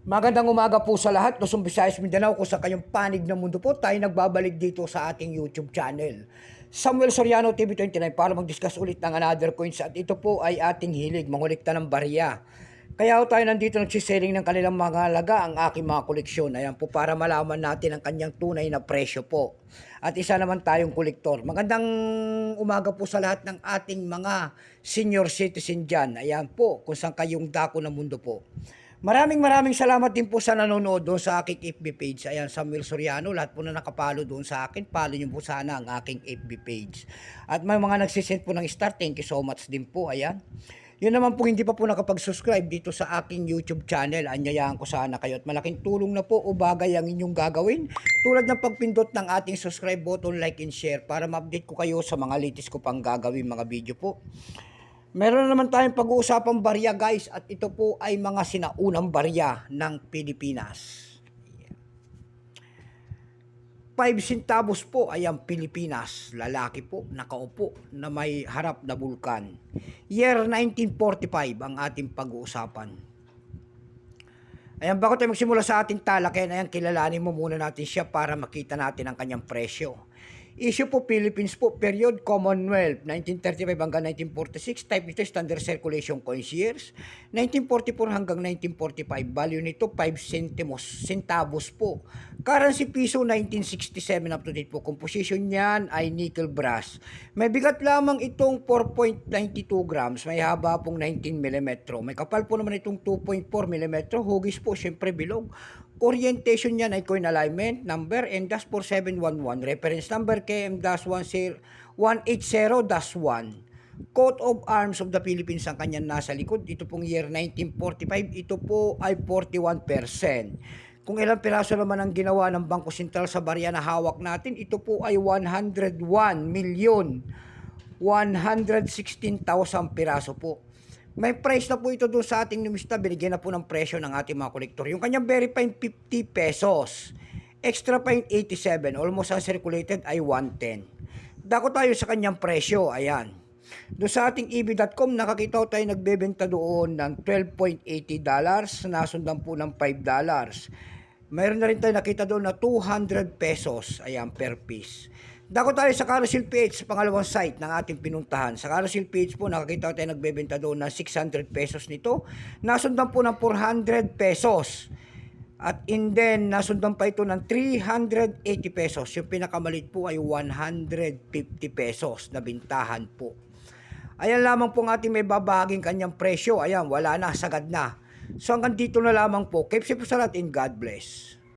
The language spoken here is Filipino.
Magandang umaga po sa lahat, Luzon, Visayas, Mindanao, kung sa kayong panig ng mundo po, tayo nagbabalik dito sa ating YouTube channel. Samuel Soriano TV29 para mag-discuss ulit ng another coins at ito po ay ating hilig, mangulikta ng barya. Kaya tayo nandito nagsiselling ng kanilang mga laga ang aking mga koleksyon. Ayan po para malaman natin ang kanyang tunay na presyo po. At isa naman tayong kolektor. Magandang umaga po sa lahat ng ating mga senior citizen dyan. Ayan po kung saan kayong dako ng mundo po. Maraming salamat din po sa nanonood doon sa aking FB page. Ayan, Samuel Soriano. Lahat po na nakapalo doon sa akin. Follow nyo po sana ang aking FB page. At may mga nagsisend po ng star. Thank you so much din po. Ayan. Yun naman po hindi pa po nakapag-subscribe dito sa aking YouTube channel. Anyayaan ko sana kayo. At malaking tulong na po o bagay ang inyong gagawin. Tulad ng pagpindot ng ating subscribe button, like and share para ma-update ko kayo sa mga latest ko pang gagawin mga video po. Meron na naman tayong pag-uusapang barya guys at ito po ay mga sinaunang barya ng Pilipinas. 5 centavos po ay ang Pilipinas, lalaki po, nakaupo na may harap na bulkan. Year 1945 ang ating pag-uusapan. Ayan, bago tayo magsimula sa ating talakayan, ayan, kilalanin mo muna natin siya para makita natin ang kanyang presyo. Issue po Philippines po, period Commonwealth, 1935 hanggang 1946, type nito standard circulation coins years, 1944 hanggang 1945, value nito 5 centavos po. Currency piso 1967 up to date po, composition niyan ay nickel brass. May bigat lamang itong 4.92 grams, may haba pong 19 mm, may kapal po naman itong 2.4 mm, hugis po syempre bilog. Orientation niyan ay coin alignment, number N-4711, reference number KM-180-1. Coat of Arms of the Philippines ang kanyang nasa likod. Ito pong year 1945, ito po ay 41%. Kung ilang piraso naman ang ginawa ng Bangko Sentral sa barya na hawak natin, ito po ay 101,116,000 piraso po. May price na po ito doon sa ating numista. Binigyan na po ng presyo ng ating mga kolektor. Yung kanyang very fine 50 pesos. Extra fine 87. Almost uncirculated ay 110. Dako tayo sa kanyang presyo. Ayan. Doon sa ating eb.com, nakakita tayo nagbebenta doon ng $12.80. Nasundan po ng $5. Mayroon na rin tayo nakita doon na 200 pesos. Ayan, per piece. Dako tayo sa Carousel PH, pangalawang site ng ating pinuntahan. Sa Carousel PH po, nakakita tayo nagbebenta doon ng 600 pesos nito. Nasundan po ng 400 pesos. At then, nasundan pa ito ng 380 pesos. Yung pinakamalit po ay 150 pesos na bintahan po. Ayan lamang po ang ating may babahaging kanyang presyo. Ayan, wala na, sagad na. So hanggang dito na lamang po. Keep safe po sa lahat and God bless.